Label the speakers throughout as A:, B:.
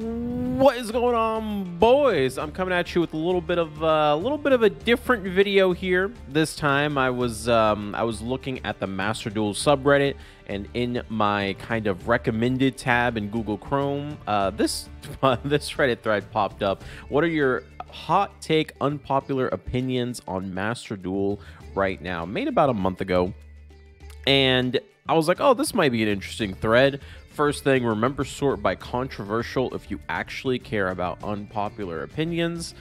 A: What is going on, boys? I'm coming at you with a little bit of a different video here. This time, I was looking at the Master Duel subreddit, and in my kind of recommended tab in Google Chrome, this this Reddit thread popped up. What are your hot take, unpopular opinions on Master Duel right now? Made about a month ago, and I was like, oh, this might be an interesting thread. First thing, remember, sort by controversial if you actually care about unpopular opinions.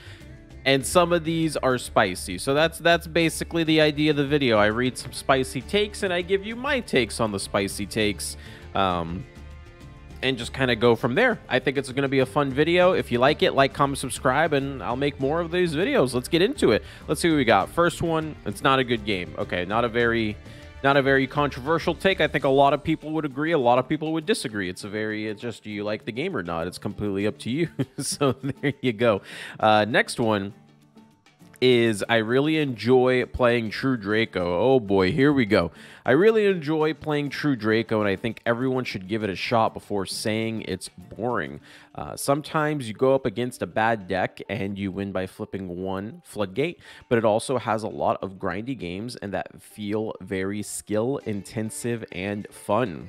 A: And some of these are spicy. So that's basically the idea of the video. I read some spicy takes and I give you my takes on the spicy takes. And just kind of go from there. I think it's going to be a fun video. If you like it, like, comment, subscribe, and I'll make more of these videos. Let's get into it. Let's see what we got. First one, it's not a good game. Okay, not a very controversial take. I think a lot of people would agree. A lot of people would disagree. It's just, do you like the game or not? It's completely up to you. So there you go. Next one is, I really enjoy playing True Draco. Oh boy, here we go. I really enjoy playing True Draco, and I think everyone should give it a shot before saying it's boring. Sometimes you go up against a bad deck and you win by flipping one floodgate, but it also has a lot of grindy games and that feel very skill intensive and fun.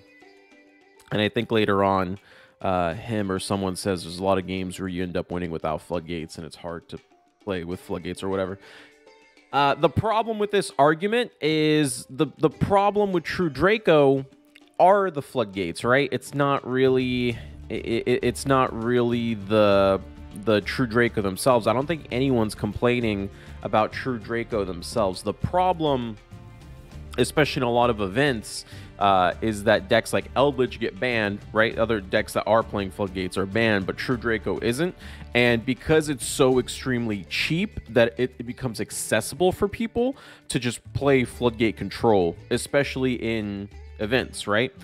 A: And I think later on, him or someone says there's a lot of games where you end up winning without floodgates and it's hard to play with floodgates or whatever. The problem with this argument is the problem with True Draco are the floodgates, right? It's not really it's not really the True Draco themselves. I don't think anyone's complaining about True Draco themselves. The problem, especially in a lot of events, is that decks like Eldritch get banned, right? Other decks that are playing floodgates are banned, but True Draco isn't. And because it's so extremely cheap that it becomes accessible for people to just play floodgate control, especially in events, right?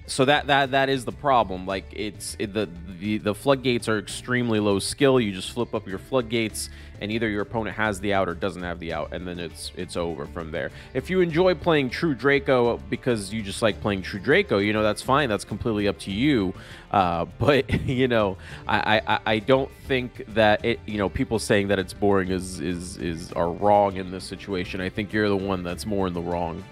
A: So that is the problem. Like, the floodgates are extremely low skill. You just flip up your floodgates, and either your opponent has the out or doesn't have the out, and then it's over from there. If you enjoy playing True Draco because you just like playing True Draco, you know, that's fine. That's completely up to you. But you know, I don't think that it. You know, people saying that it's boring are wrong in this situation. I think you're the one that's more in the wrong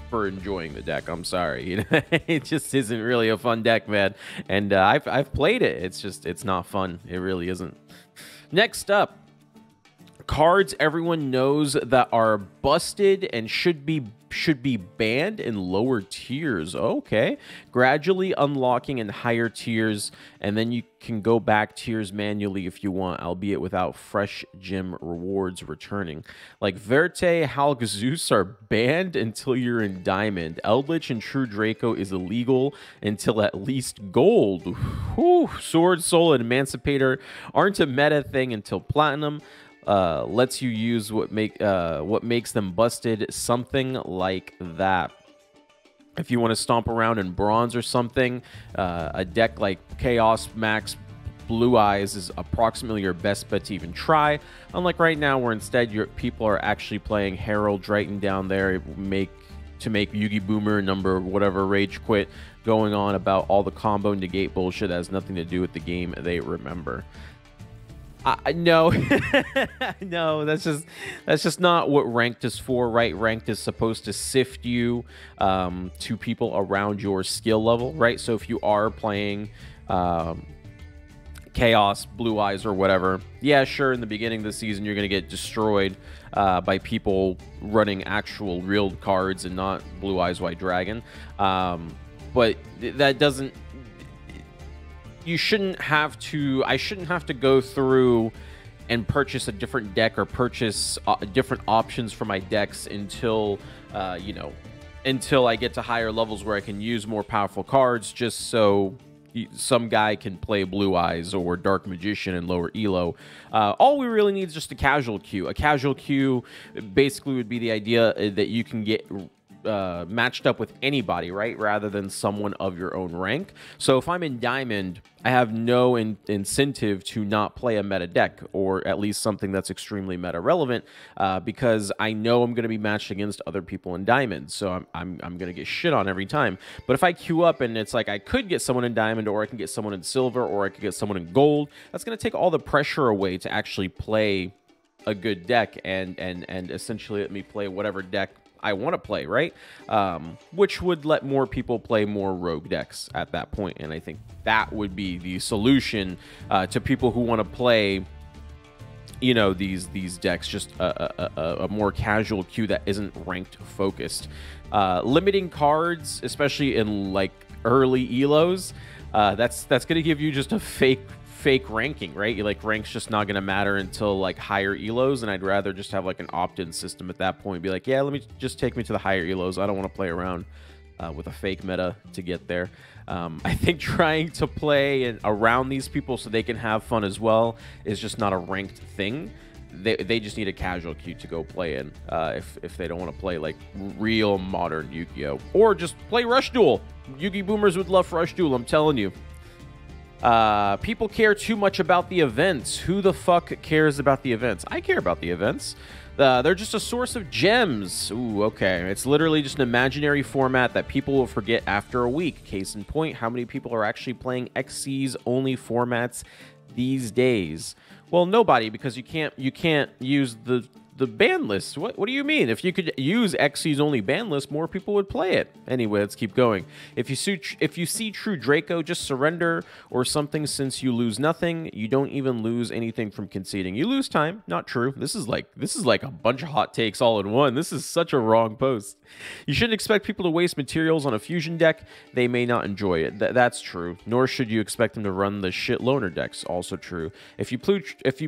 A: for enjoying the deck. I'm sorry, you know, it just isn't really a fun deck, man. And I've played it. It's not fun. It really isn't. Next up, cards everyone knows that are busted and should be banned in lower tiers. Okay, gradually unlocking in higher tiers, and then you can go back tiers manually if you want, albeit without fresh gym rewards returning. Like Verte, Halg, Zeus are banned until you're in Diamond. Eldritch and True Draco is illegal until at least Gold. Whew. Sword, Soul, and Emancipator aren't a meta thing until Platinum. Lets you use what makes them busted, something like that. If you want to stomp around in bronze or something, a deck like Chaos Max Blue Eyes is approximately your best bet to even try. Unlike right now, where instead people are actually playing Herald Triton down there to make Yugi Boomer number whatever Rage Quit, going on about all the combo negate bullshit that has nothing to do with the game they remember. No, no, that's just not what ranked is for, right? Ranked is supposed to sift you to people around your skill level, right? So if you are playing Chaos, Blue Eyes, or whatever, yeah, sure, in the beginning of the season, you're going to get destroyed by people running actual real cards and not Blue Eyes, White Dragon. But that doesn't... I shouldn't have to go through and purchase a different deck or purchase different options for my decks until, you know, until I get to higher levels where I can use more powerful cards, just so some guy can play Blue Eyes or Dark Magician and lower elo. All we really need is just a casual queue. A casual queue basically would be the idea that you can get matched up with anybody, right? Rather than someone of your own rank. So if I'm in Diamond, I have no incentive to not play a meta deck, or at least something that's extremely meta relevant, because I know I'm going to be matched against other people in Diamond. So I'm going to get shit on every time. But if I queue up and it's like I could get someone in Diamond, or I can get someone in Silver, or I could get someone in Gold, that's going to take all the pressure away to actually play a good deck and essentially let me play whatever deck I want to play, right? Which would let more people play more rogue decks at that point. And I think that would be the solution to people who want to play, you know, these decks, just a more casual queue that isn't ranked focused. Limiting cards, especially in like early elos, that's going to give you just a fake ranking, right? You like, rank's just not going to matter until like higher elos, and I'd rather just have like an opt-in system at that point. Be like, yeah, let me just take me to the higher elos. I don't want to play around with a fake meta to get there. I think trying to play around these people so they can have fun as well is just not a ranked thing. They just need a casual queue to go play in if they don't want to play like real modern Yu-Gi-Oh! Or just play Rush Duel. Yu-Gi boomers would love Rush Duel, I'm telling you. People care too much about the events. Who the fuck cares about the events? I care about the events. They're just a source of gems. Ooh, okay. It's literally just an imaginary format that people will forget after a week. Case in point, how many people are actually playing XC's only formats these days? Well, nobody, because you can't use the ban list. What do you mean? If you could use XC's only ban list, more people would play it. Anyway, let's keep going. If you see true Draco, just surrender or something, since you lose nothing. You don't even lose anything from conceding. You lose time. Not true. This is like a bunch of hot takes all in one. This is such a wrong post. You shouldn't expect people to waste materials on a fusion deck. They may not enjoy it. That's true. Nor should you expect them to run the shit loner decks. Also true. If you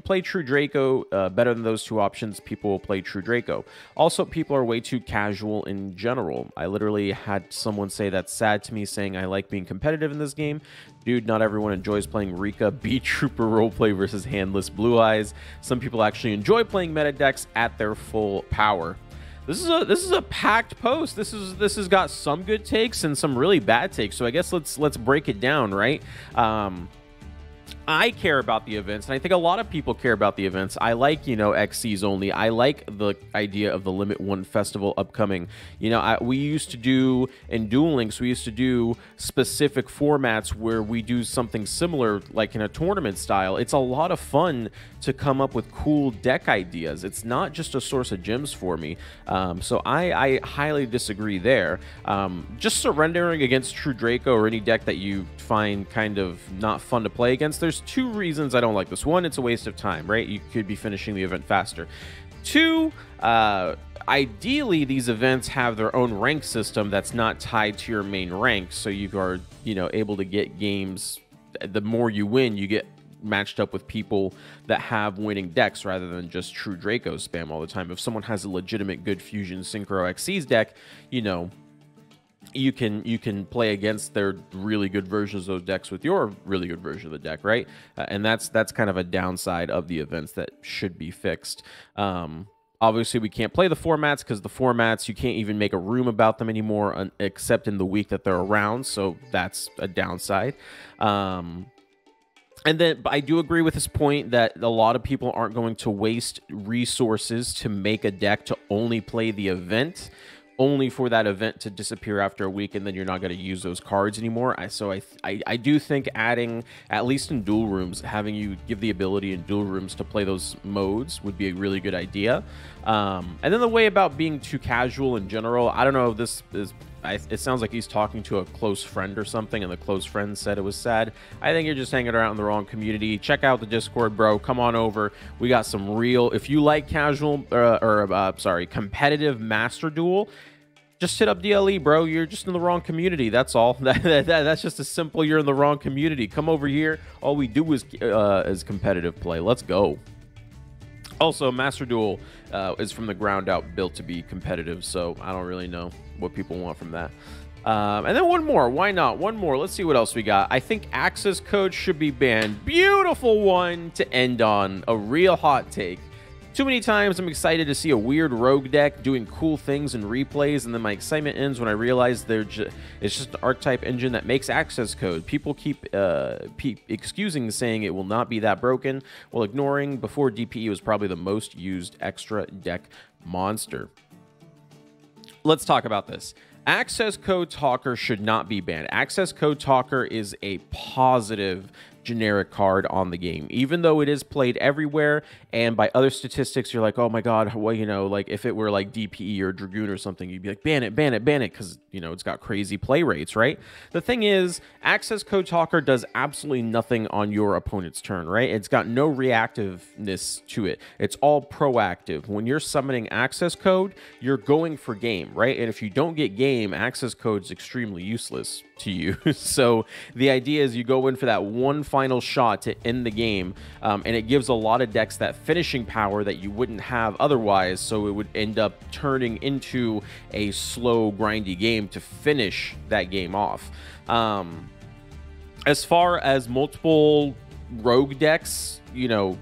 A: play true Draco better than those two options, people will play true Draco. Also, people are way too casual in general. I literally had someone say that's sad to me, saying I like being competitive in this game. Dude, not everyone enjoys playing Rika Beat Trooper roleplay versus handless Blue Eyes. Some people actually enjoy playing meta decks at their full power. This is a packed post. This has got some good takes and some really bad takes. So I guess let's break it down, right? I care about the events, and I think a lot of people care about the events. I like, you know, XC's only. I like the idea of the Limit 1 festival upcoming. You know, we used to do, in Duel Links, we used to do specific formats where we do something similar, like in a tournament style. It's a lot of fun to come up with cool deck ideas. It's not just a source of gems for me. So I highly disagree there. Just surrendering against True Draco or any deck that you find kind of not fun to play against, there's two reasons I don't like this. One, it's a waste of time, right? You could be finishing the event faster. Two, ideally these events have their own rank system that's not tied to your main rank, so you are, you know, able to get games. The more you win, you get matched up with people that have winning decks rather than just true Draco spam all the time. If someone has a legitimate good Fusion Synchro XC's deck, you know, you can play against their really good versions of those decks with your really good version of the deck, right? And that's kind of a downside of the events that should be fixed. Obviously, we can't play the formats because the formats, you can't even make a room about them anymore except in the week that they're around, so that's a downside. And then I do agree with his point that a lot of people aren't going to waste resources to make a deck to only play the event, only for that event to disappear after a week, and then you're not going to use those cards anymore. So I do think adding, at least in duel rooms, having you give the ability in duel rooms to play those modes would be a really good idea. And then the way about being too casual in general, I don't know if this is... it sounds like he's talking to a close friend or something, and the close friend said it was sad. I think you're just hanging around in the wrong community. Check out the Discord, bro. Come on over. We got some real... If you like casual, competitive Master Duel, just hit up DLE, bro. You're just in the wrong community. That's all. That's just as simple. You're in the wrong community. Come over here. All we do is competitive play. Let's go. Also, Master Duel is from the ground out built to be competitive, so I don't really know what people want from that. And then one more. Why not? One more. Let's see what else we got. I think access codes should be banned. Beautiful one to end on. A real hot take. Too many times I'm excited to see a weird rogue deck doing cool things in replays, and then my excitement ends when I realize it's just an archetype engine that makes access code. People keep excusing saying it will not be that broken, while ignoring before DPE was probably the most used extra deck monster. Let's talk about this. Access Code Talker should not be banned. Access Code Talker is a positive generic card on the game, even though it is played everywhere, and by other statistics you're like, oh my god, well, you know, like if it were like DPE or Dragoon or something, you'd be like, ban it, ban it, ban it, because, you know, it's got crazy play rates, right? The thing is, Access Code Talker does absolutely nothing on your opponent's turn, right? It's got no reactiveness to it. It's all proactive. When you're summoning Access Code, you're going for game, right? And if you don't get game, Access Code is extremely useless to you. So the idea is you go in for that one final shot to end the game, and it gives a lot of decks that finishing power that you wouldn't have otherwise, so it would end up turning into a slow, grindy game to finish that game off. As far as multiple rogue decks, you know,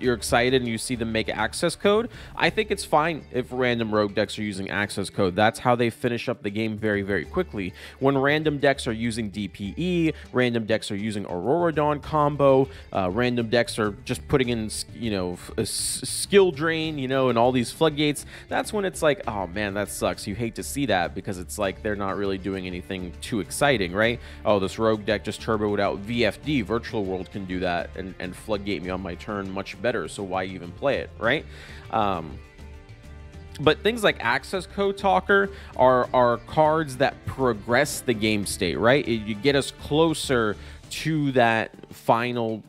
A: you're excited and you see them make access code, I think it's fine if random rogue decks are using access code. That's how they finish up the game very, very quickly. When random decks are using DPE, random decks are using Aurora Dawn combo, random decks are just putting in, you know, a skill drain, you know, and all these floodgates, that's when it's like, oh man, that sucks. You hate to see that because it's like they're not really doing anything too exciting, right? Oh, this rogue deck just turboed out VFD, Virtual World can do that and floodgate me on my turn much better, so why even play it, right? But things like Access Code Talker are cards that progress the game state, right? You get us closer to that final,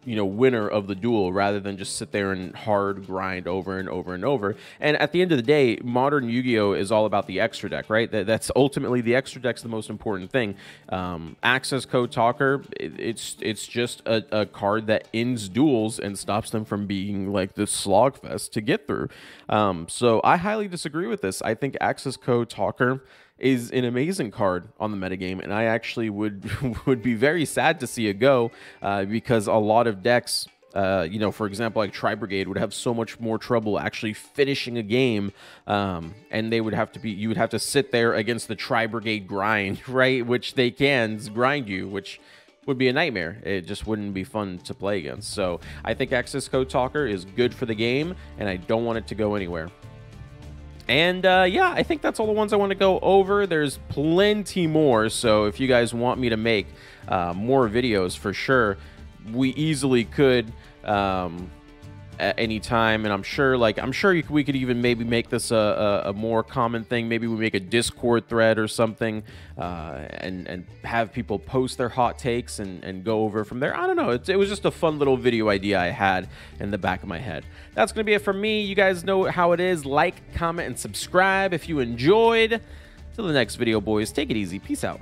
A: you know, winner of the duel, rather than just sit there and hard grind over and over and over. And at the end of the day, modern Yu-Gi-Oh is all about the extra deck, right? That's ultimately the extra deck's the most important thing. Access Code Talker, it's just a card that ends duels and stops them from being like this slogfest to get through. So I highly disagree with this. I think Access Code Talker is an amazing card on the metagame, and I actually would be very sad to see it go, because a lot of decks, you know, for example, like Tri Brigade would have so much more trouble actually finishing a game, and they would have to be, you would have to sit there against the Tri Brigade grind, right? Which they can grind you, which would be a nightmare. It just wouldn't be fun to play against. So I think Access Code Talker is good for the game, and I don't want it to go anywhere. And yeah, I think that's all the ones I want to go over. There's plenty more, so if you guys want me to make more videos, for sure, we easily could at any time. And I'm sure we could even maybe make this a more common thing. Maybe we make a Discord thread or something, and have people post their hot takes and go over from there. I don't know. It was just a fun little video idea I had in the back of my head. That's going to be it from me. You guys know how it is. Like, comment, and subscribe if you enjoyed. Till the next video, boys. Take it easy. Peace out.